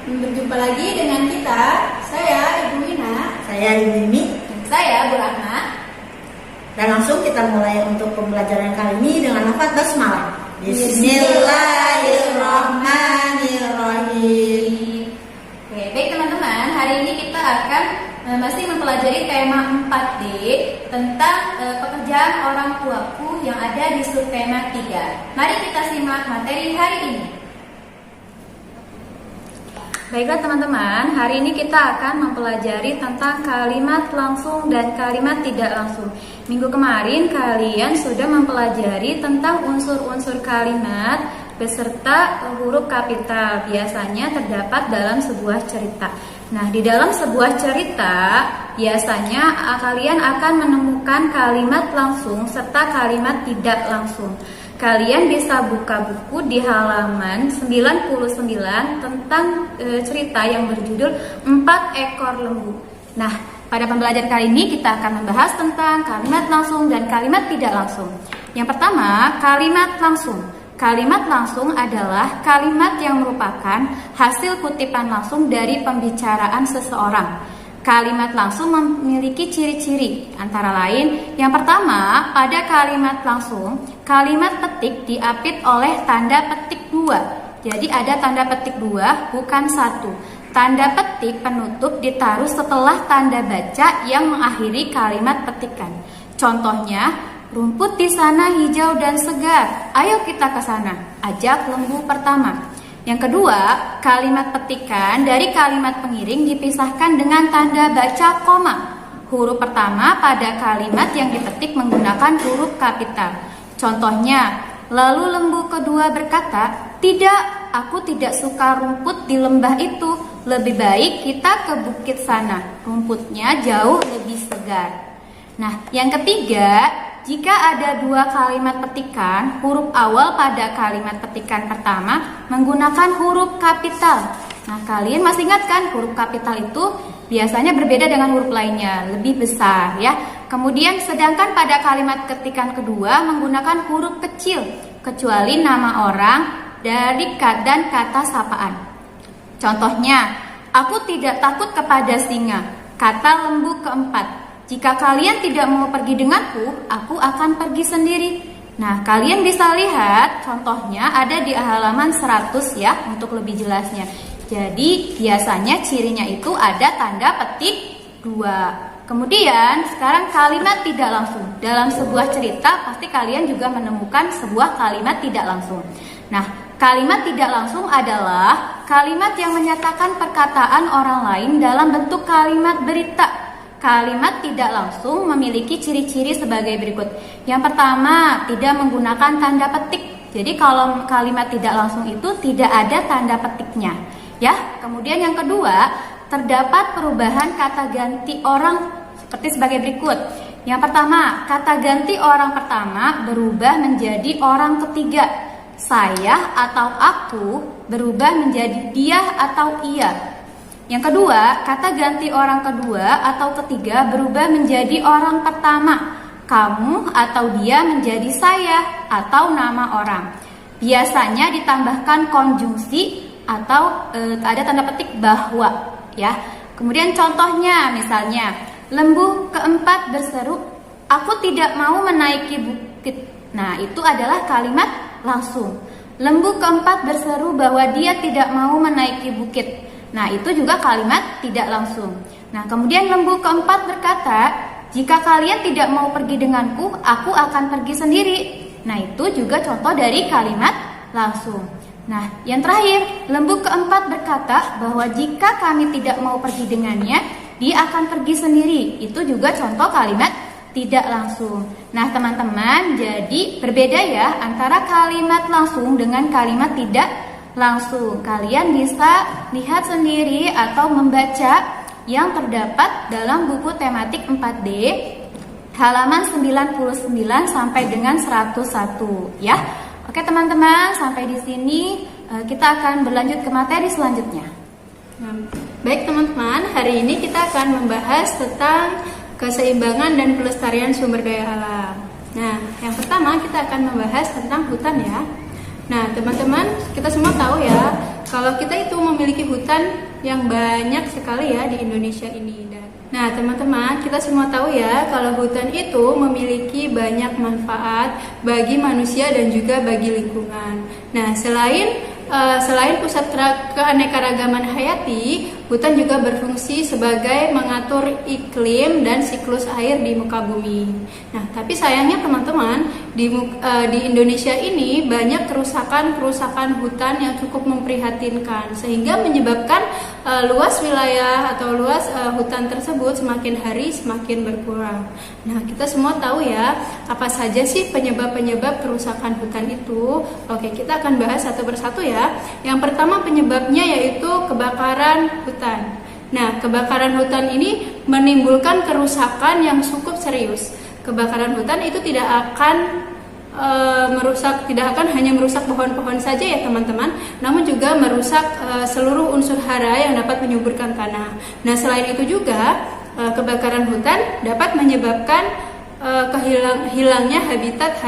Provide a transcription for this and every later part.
Berjumpa lagi dengan kita, saya Ibu Wina, Saya Ibu Mimi, dan saya Bu Rahma. dan langsung kita mulai untuk pembelajaran kali ini dengan lafaz basmalah. Bismillahirrahmanirrahim. Oke, baik teman-teman, hari ini kita akan masih mempelajari tema 4D tentang pekerjaan orang tuaku yang ada di subtema 3. Mari kita simak materi hari ini. Baiklah teman-teman, hari ini kita akan mempelajari tentang kalimat langsung dan kalimat tidak langsung. Minggu kemarin kalian sudah mempelajari tentang unsur-unsur kalimat beserta huruf kapital biasanya terdapat dalam sebuah cerita. Nah, di dalam sebuah cerita biasanya kalian akan menemukan kalimat langsung serta kalimat tidak langsung. Kalian bisa buka buku di halaman 99 tentang cerita yang berjudul 4 ekor lembu. Nah, pada pembelajaran kali ini kita akan membahas tentang kalimat langsung dan kalimat tidak langsung. Yang pertama, kalimat langsung. Kalimat langsung adalah kalimat yang merupakan hasil kutipan langsung dari pembicaraan seseorang. Kalimat langsung memiliki ciri-ciri, antara lain yang pertama, pada kalimat langsung, kalimat petik diapit oleh tanda petik 2. Jadi ada tanda petik 2, bukan 1. Tanda petik penutup ditaruh setelah tanda baca yang mengakhiri kalimat petikan. Contohnya, rumput di sana hijau dan segar. Ayo kita ke sana. Ajak lembu pertama. Yang kedua, kalimat petikan dari kalimat pengiring dipisahkan dengan tanda baca koma. Huruf pertama pada kalimat yang dipetik menggunakan huruf kapital. Contohnya, lalu lembu kedua berkata, "Tidak, aku tidak suka rumput di lembah itu. Lebih baik kita ke bukit sana. Rumputnya jauh lebih segar." Nah, yang ketiga, jika ada dua kalimat petikan, huruf awal pada kalimat petikan pertama menggunakan huruf kapital. Nah, kalian masih ingat kan huruf kapital itu biasanya berbeda dengan huruf lainnya, lebih besar ya. Kemudian sedangkan pada kalimat ketikan kedua menggunakan huruf kecil, kecuali nama orang dari dan kata sapaan. Contohnya, aku tidak takut kepada singa, kata lembu keempat. Jika kalian tidak mau pergi denganku, aku akan pergi sendiri. Nah, kalian bisa lihat contohnya ada di halaman 100 ya, untuk lebih jelasnya. Jadi, biasanya cirinya itu ada tanda petik 2. Kemudian, sekarang kalimat tidak langsung. Dalam sebuah cerita, pasti kalian juga menemukan sebuah kalimat tidak langsung. Nah, kalimat tidak langsung adalah kalimat yang menyatakan perkataan orang lain dalam bentuk kalimat berita. Kalimat tidak langsung memiliki ciri-ciri sebagai berikut. Yang pertama, tidak menggunakan tanda petik. Jadi kalau kalimat tidak langsung itu tidak ada tanda petiknya, ya. Kemudian yang kedua, terdapat perubahan kata ganti orang seperti sebagai berikut. Yang pertama, kata ganti orang pertama berubah menjadi orang ketiga. Saya atau aku berubah menjadi dia atau ia. Yang kedua, kata ganti orang kedua atau ketiga berubah menjadi orang pertama. Kamu atau dia menjadi saya atau nama orang. Biasanya ditambahkan konjungsi atau ada tanda petik bahwa, ya. Kemudian contohnya misalnya, lembu keempat berseru, "Aku tidak mau menaiki bukit." Nah, itu adalah kalimat langsung. Lembu keempat berseru bahwa dia tidak mau menaiki bukit. Nah, itu juga kalimat tidak langsung. Nah, kemudian lembu keempat berkata, "Jika kalian tidak mau pergi denganku, aku akan pergi sendiri." Nah, itu juga contoh dari kalimat langsung. Nah, yang terakhir, lembu keempat berkata bahwa jika kami tidak mau pergi dengannya, dia akan pergi sendiri. Itu juga contoh kalimat tidak langsung. Nah, teman-teman, jadi berbeda ya antara kalimat langsung dengan kalimat tidak langsung. Kalian bisa lihat sendiri atau membaca yang terdapat dalam buku tematik 4D halaman 99 sampai dengan 101 ya. Oke teman-teman, sampai di sini kita akan berlanjut ke materi selanjutnya. Baik teman-teman, hari ini kita akan membahas tentang keseimbangan dan pelestarian sumber daya alam. Nah, yang pertama kita akan membahas tentang hutan ya. Nah, teman-teman, kita semua tahu ya, kalau kita itu memiliki hutan yang banyak sekali ya di Indonesia ini. Nah, teman-teman, kita semua tahu ya, kalau hutan itu memiliki banyak manfaat bagi manusia dan juga bagi lingkungan. Nah, selain pusat keanekaragaman hayati, hutan juga berfungsi sebagai mengatur iklim dan siklus air di muka bumi. Nah, tapi sayangnya teman-teman, di Indonesia ini banyak kerusakan hutan yang cukup memprihatinkan, sehingga menyebabkan luas wilayah atau luas hutan tersebut semakin hari semakin berkurang. Nah, kita semua tahu ya, apa saja sih penyebab-penyebab kerusakan hutan itu? Oke, kita akan bahas satu persatu ya. Yang pertama penyebabnya yaitu kebakaran hutan. Nah, kebakaran hutan ini menimbulkan kerusakan yang cukup serius. Kebakaran hutan itu tidak akan hanya merusak pohon-pohon saja ya teman-teman, namun juga merusak seluruh unsur hara yang dapat menyuburkan tanah. Nah, selain itu juga kebakaran hutan dapat menyebabkan hilangnya habitat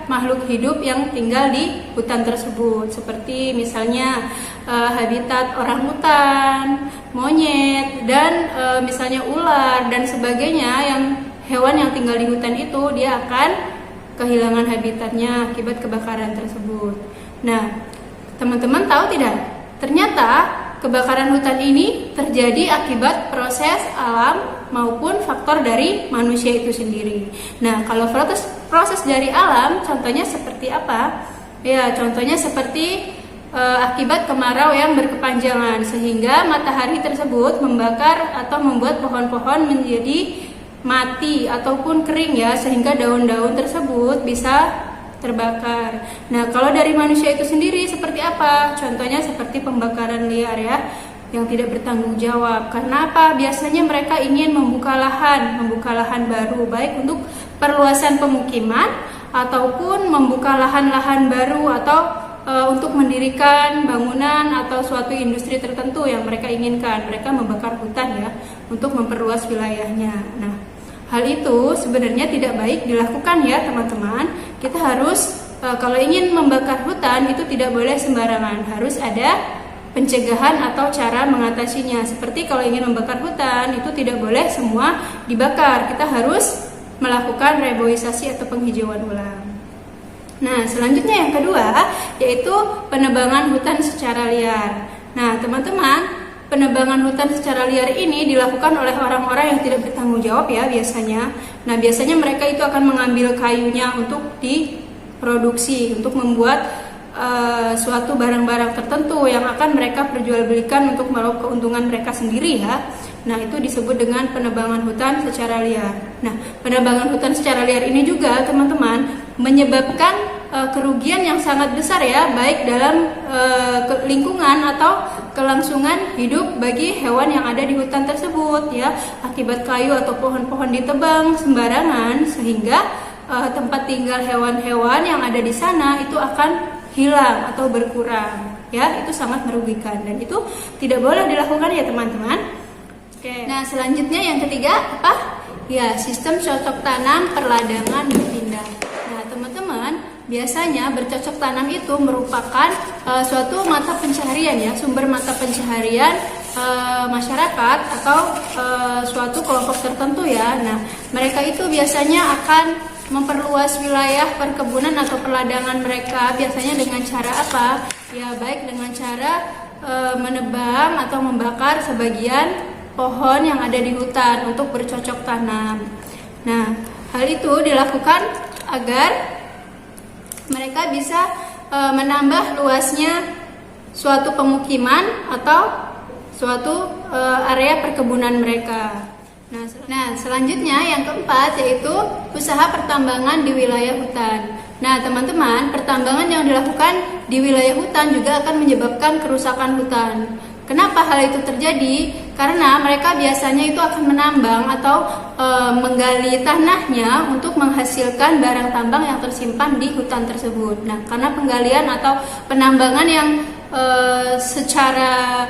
makhluk hidup yang tinggal di hutan tersebut, seperti misalnya habitat orangutan, monyet, dan misalnya ular dan sebagainya. Yang hewan yang tinggal di hutan itu dia akan kehilangan habitatnya akibat kebakaran tersebut. Nah, teman-teman tahu tidak? Ternyata kebakaran hutan ini terjadi akibat proses alam maupun faktor dari manusia itu sendiri. Nah, kalau proses dari alam, contohnya seperti apa? Ya, contohnya seperti akibat kemarau yang berkepanjangan, sehingga matahari tersebut membakar atau membuat pohon-pohon menjadi mati ataupun kering ya, sehingga daun-daun tersebut bisa terbakar. Nah, kalau dari manusia itu sendiri seperti apa? Contohnya seperti pembakaran liar ya, yang tidak bertanggung jawab. Karena apa? Biasanya mereka ingin membuka lahan baru, baik untuk perluasan pemukiman ataupun membuka lahan-lahan baru atau untuk mendirikan bangunan atau suatu industri tertentu yang mereka inginkan. Mereka membakar hutan ya untuk memperluas wilayahnya. Nah, hal itu sebenarnya tidak baik dilakukan ya teman-teman. Kita harus kalau ingin membakar hutan itu tidak boleh sembarangan. Harus ada pencegahan atau cara mengatasinya. Seperti kalau ingin membakar hutan itu tidak boleh semua dibakar. Kita harus melakukan reboisasi atau penghijauan ulang. Nah, selanjutnya yang kedua yaitu penebangan hutan secara liar. Nah, teman-teman, penebangan hutan secara liar ini dilakukan oleh orang-orang yang tidak bertanggung jawab ya biasanya. Nah, biasanya mereka itu akan mengambil kayunya untuk diproduksi, untuk membuat suatu barang-barang tertentu yang akan mereka perjualbelikan untuk meraup keuntungan mereka sendiri ya. Nah, itu disebut dengan penebangan hutan secara liar. Nah, penebangan hutan secara liar ini juga teman-teman menyebabkan kerugian yang sangat besar ya, baik dalam lingkungan atau kelangsungan hidup bagi hewan yang ada di hutan tersebut ya, akibat kayu atau pohon-pohon ditebang sembarangan sehingga tempat tinggal hewan-hewan yang ada di sana itu akan hilang atau berkurang ya. Itu sangat merugikan dan itu tidak boleh dilakukan ya teman-teman. Oke. Nah, selanjutnya yang ketiga apa? Ya, sistem cocok tanam, perladangan, berpindah. Nah, teman-teman, biasanya bercocok tanam itu merupakan suatu mata pencaharian ya, sumber mata pencaharian masyarakat atau suatu kelompok tertentu ya. Nah, mereka itu biasanya akan memperluas wilayah perkebunan atau perladangan mereka, biasanya dengan cara apa? Ya, baik dengan cara menebang atau membakar sebagian pohon yang ada di hutan untuk bercocok tanam. Nah, hal itu dilakukan agar mereka bisa menambah luasnya suatu pemukiman atau suatu area perkebunan mereka. Nah, selanjutnya yang keempat yaitu usaha pertambangan di wilayah hutan. Nah, teman-teman, pertambangan yang dilakukan di wilayah hutan juga akan menyebabkan kerusakan hutan. Kenapa hal itu terjadi? Karena mereka biasanya itu akan menambang atau menggali tanahnya untuk menghasilkan barang tambang yang tersimpan di hutan tersebut. Nah, karena penggalian atau penambangan yang secara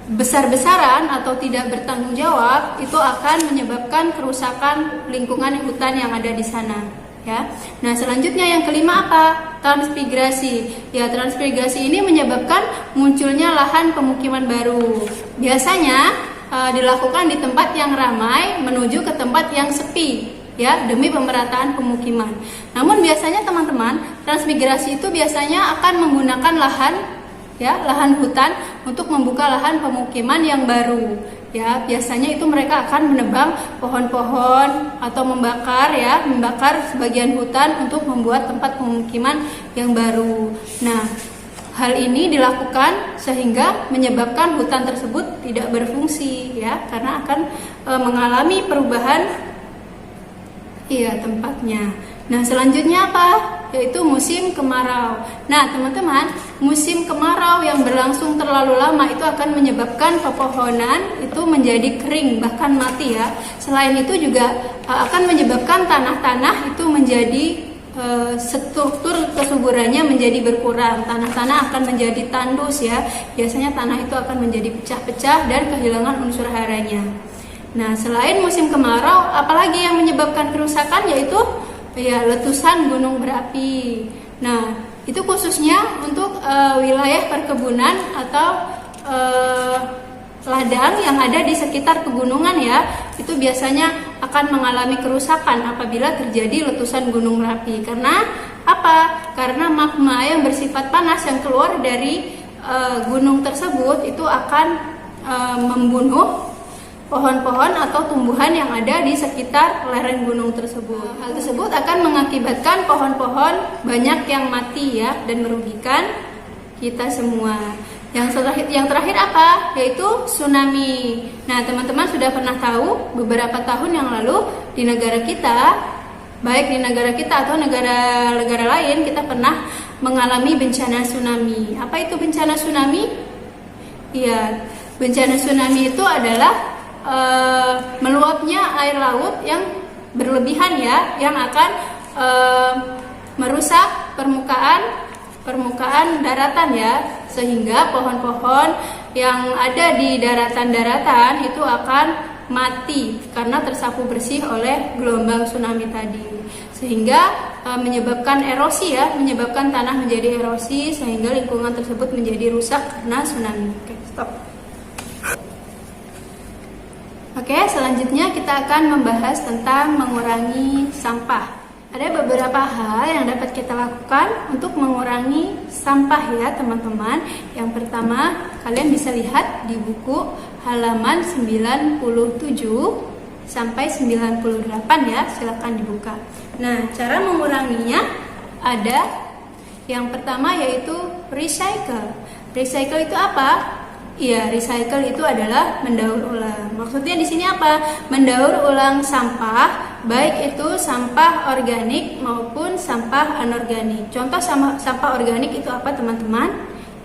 besar-besaran atau tidak bertanggung jawab itu akan menyebabkan kerusakan lingkungan hutan yang ada di sana ya. Nah, selanjutnya yang kelima apa? Transmigrasi. Ya, transmigrasi ini menyebabkan munculnya lahan pemukiman baru. Biasanya dilakukan di tempat yang ramai menuju ke tempat yang sepi, ya, demi pemerataan pemukiman. Namun biasanya teman-teman, transmigrasi itu biasanya akan menggunakan lahan, ya, lahan hutan untuk membuka lahan pemukiman yang baru. Ya, biasanya itu mereka akan menebang pohon-pohon atau membakar sebagian hutan untuk membuat tempat pemukiman yang baru. Nah, hal ini dilakukan sehingga menyebabkan hutan tersebut tidak berfungsi, ya, karena akan mengalami perubahan tempatnya. Nah, selanjutnya apa? Yaitu musim kemarau. Nah, teman-teman, musim kemarau yang berlangsung terlalu lama itu akan menyebabkan pepohonan itu menjadi kering, bahkan mati, ya. Selain itu juga akan menyebabkan tanah-tanah itu menjadi struktur kesuburannya menjadi berkurang. Tanah-tanah akan menjadi tandus, ya. Biasanya tanah itu akan menjadi pecah-pecah dan kehilangan unsur haranya. Nah, selain musim kemarau, apalagi yang menyebabkan kerusakan, yaitu letusan gunung berapi. Nah, itu khususnya untuk wilayah perkebunan atau ladang yang ada di sekitar pegunungan, ya. Itu biasanya akan mengalami kerusakan apabila terjadi letusan gunung berapi. Karena apa? Karena magma yang bersifat panas yang keluar dari gunung tersebut itu akan membunuh pohon-pohon atau tumbuhan yang ada di sekitar lereng gunung tersebut. Hal tersebut akan mengakibatkan pohon-pohon banyak yang mati, ya, dan merugikan kita semua. Yang terakhir apa? Yaitu tsunami. Nah, teman-teman sudah pernah tahu beberapa tahun yang lalu di negara kita, baik di negara kita atau negara lain, kita pernah mengalami bencana tsunami. Apa itu bencana tsunami? Iya, bencana tsunami itu adalah meluapnya air laut yang berlebihan, ya, yang akan merusak permukaan daratan, ya, sehingga pohon-pohon yang ada di daratan-daratan itu akan mati karena tersapu bersih oleh gelombang tsunami tadi, sehingga menyebabkan erosi, ya, menyebabkan tanah menjadi erosi sehingga lingkungan tersebut menjadi rusak karena tsunami. Oke, stop. Oke, selanjutnya kita akan membahas tentang mengurangi sampah. Ada beberapa hal yang dapat kita lakukan untuk mengurangi sampah, ya, teman-teman. Yang pertama, kalian bisa lihat di buku halaman 97 sampai 98, ya. Silakan dibuka. Nah, cara menguranginya ada yang pertama yaitu recycle. Recycle itu apa? Iya, recycle itu adalah mendaur ulang. Maksudnya di sini apa? Mendaur ulang sampah, baik itu sampah organik maupun sampah anorganik. Contoh sampah organik itu apa, teman-teman?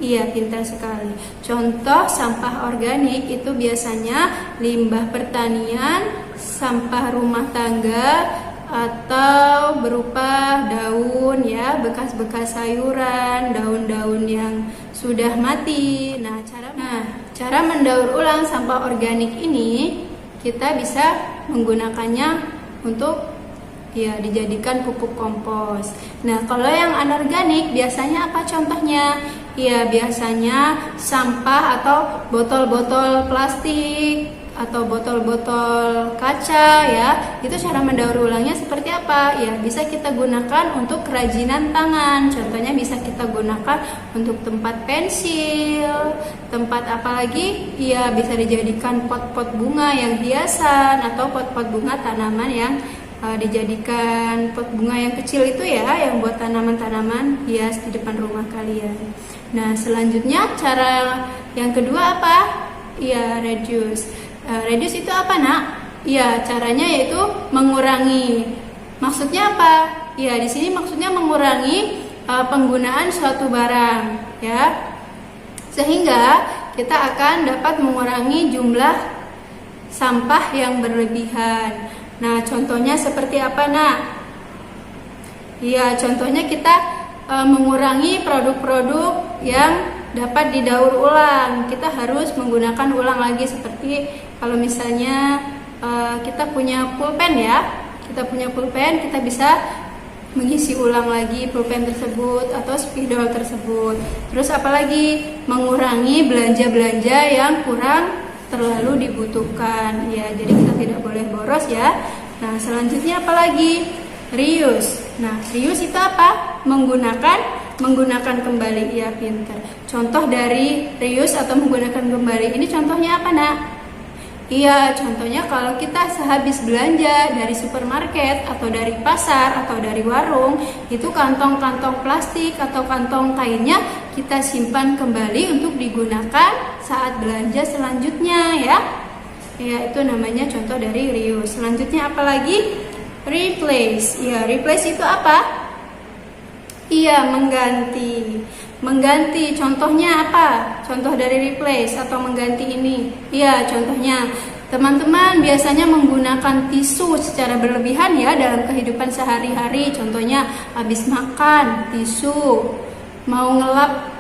Iya, pintar sekali. Contoh sampah organik itu biasanya limbah pertanian, sampah rumah tangga, atau berupa daun, ya, bekas-bekas sayuran, daun-daun yang sudah mati. Nah, cara mendaur ulang sampah organik ini kita bisa menggunakannya untuk, ya, dijadikan pupuk kompos. Nah, kalau yang anorganik biasanya apa contohnya? Ya, biasanya sampah atau botol-botol plastik atau botol-botol kaca, ya. Itu cara mendaur ulangnya seperti apa? Ya, bisa kita gunakan untuk kerajinan tangan. Contohnya bisa kita gunakan untuk tempat pensil, tempat apa lagi? Ya, bisa dijadikan pot-pot bunga yang hiasan atau pot-pot bunga tanaman yang dijadikan pot bunga yang kecil itu, ya, yang buat tanaman-tanaman hias di depan rumah kalian. Nah, selanjutnya cara yang kedua apa? Ya, reduce. Reduce itu apa, nak? Ya, caranya yaitu mengurangi. Maksudnya apa? Ya, di sini maksudnya mengurangi penggunaan suatu barang, ya. Sehingga kita akan dapat mengurangi jumlah sampah yang berlebihan. Nah, contohnya seperti apa, nak? Ya, contohnya kita mengurangi produk-produk yang dapat didaur ulang. Kita harus menggunakan ulang lagi, seperti kalau misalnya kita punya pulpen, ya. Kita punya pulpen, kita bisa mengisi ulang lagi pulpen tersebut atau spidol tersebut. Terus apalagi mengurangi belanja-belanja yang kurang terlalu dibutuhkan. Ya, jadi kita tidak boleh boros ya. Nah, selanjutnya apalagi? Reuse. Nah, reuse itu apa? Menggunakan kembali. Ya, pintar. Contoh dari reuse atau menggunakan kembali ini contohnya apa, Nak? Iya, contohnya kalau kita sehabis belanja dari supermarket atau dari pasar atau dari warung, itu kantong-kantong plastik atau kantong kainnya kita simpan kembali untuk digunakan saat belanja selanjutnya ya. Ya, itu namanya contoh dari reuse. Selanjutnya apa lagi? Replace. Ya, replace itu apa? Iya, mengganti. Mengganti, contohnya apa? Contoh dari replace atau mengganti ini. Iya, contohnya teman-teman biasanya menggunakan tisu secara berlebihan ya dalam kehidupan sehari-hari. Contohnya habis makan, tisu. Mau ngelap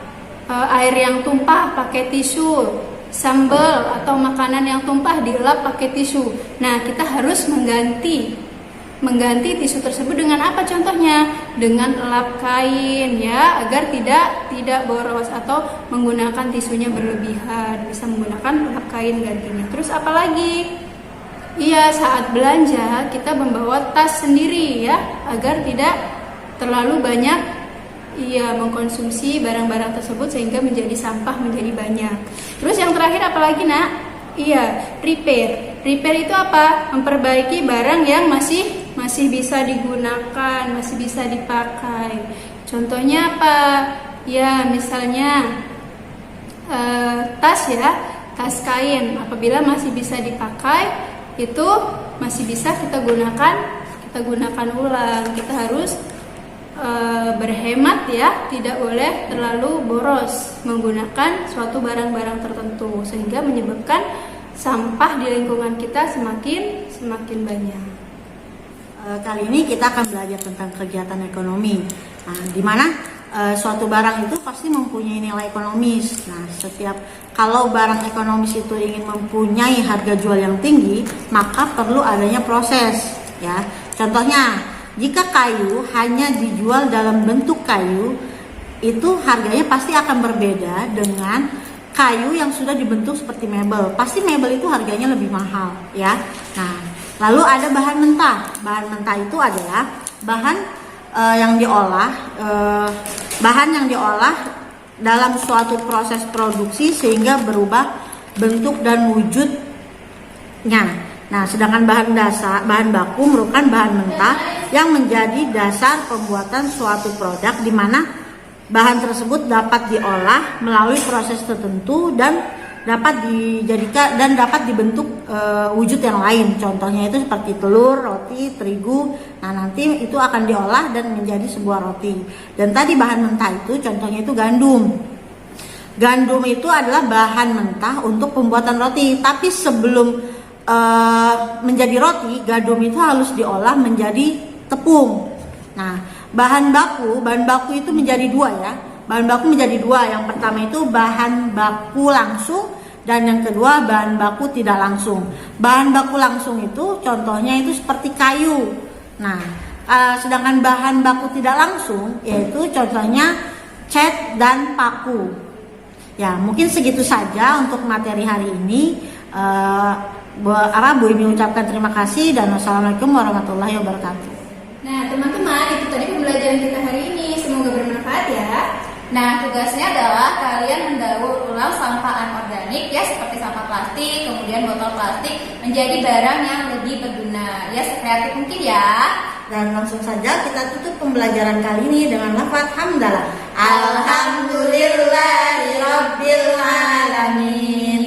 air yang tumpah pakai tisu. Sambal atau makanan yang tumpah dilap pakai tisu. Nah, kita harus mengganti tisu tersebut dengan apa contohnya? Dengan lap kain ya, agar tidak boros atau menggunakan tisunya berlebihan. Bisa menggunakan lap kain gantinya. Terus apa lagi? Iya, saat belanja kita membawa tas sendiri ya, agar tidak terlalu banyak mengkonsumsi barang-barang tersebut sehingga menjadi sampah menjadi banyak. Terus yang terakhir apa lagi, Nak? Iya, repair. Repair itu apa? Memperbaiki barang yang masih bisa digunakan, masih bisa dipakai. Contohnya apa? Ya, misalnya tas ya, tas kain. Apabila masih bisa dipakai, itu masih bisa kita gunakan ulang. Kita harus berhemat ya, tidak boleh terlalu boros menggunakan suatu barang-barang tertentu sehingga menyebabkan sampah di lingkungan kita semakin banyak. Kali ini kita akan belajar tentang kegiatan ekonomi. Nah, di mana suatu barang itu pasti mempunyai nilai ekonomis. Nah, kalau barang ekonomis itu ingin mempunyai harga jual yang tinggi, maka perlu adanya proses. Ya, contohnya, jika kayu hanya dijual dalam bentuk kayu, itu harganya pasti akan berbeda dengan kayu yang sudah dibentuk seperti mebel. Pasti mebel itu harganya lebih mahal, ya. Nah, lalu ada bahan mentah. Bahan mentah itu adalah bahan yang diolah dalam suatu proses produksi sehingga berubah bentuk dan wujudnya. Nah, sedangkan bahan baku merupakan bahan mentah yang menjadi dasar pembuatan suatu produk di mana bahan tersebut dapat diolah melalui proses tertentu dan dapat dibentuk wujud yang lain. Contohnya itu seperti telur, roti, terigu. Nah, nanti itu akan diolah dan menjadi sebuah roti. Dan tadi bahan mentah itu contohnya itu gandum. Gandum itu adalah bahan mentah untuk pembuatan roti, tapi sebelum menjadi roti, gandum itu harus diolah menjadi tepung. Nah, bahan baku itu menjadi dua ya. Bahan baku menjadi dua. Yang pertama itu bahan baku langsung dan yang kedua bahan baku tidak langsung. Bahan baku langsung itu contohnya itu seperti kayu. Nah, sedangkan bahan baku tidak langsung yaitu contohnya cat dan paku. Ya, mungkin segitu saja untuk materi hari ini. Bu Imi ucapkan terima kasih dan wassalamualaikum warahmatullahi wabarakatuh. Nah, teman-teman, itu tadi pembelajaran kita hari ini. Semoga bermanfaat ya. Nah, tugasnya adalah kalian mendaur ulang sampah anorganik ya, seperti sampah plastik, kemudian botol plastik menjadi barang yang lebih berguna. Ya, sekreatif mungkin ya. Dan langsung saja kita tutup pembelajaran kali ini dengan lafaz hamdalah. Alhamdulillahirabbil alamin.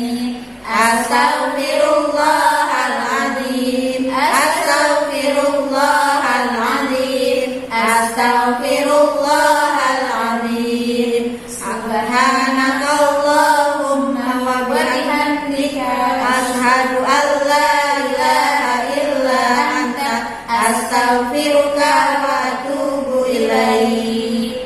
Astaghfirullahaladzim. Astaghfirullahaladzim. Astaghfirullahaladzim. Subhanakallahumma wa bihamdika asyhadu an la ilaha illa anta astaghfiruka wa atubu ilaik.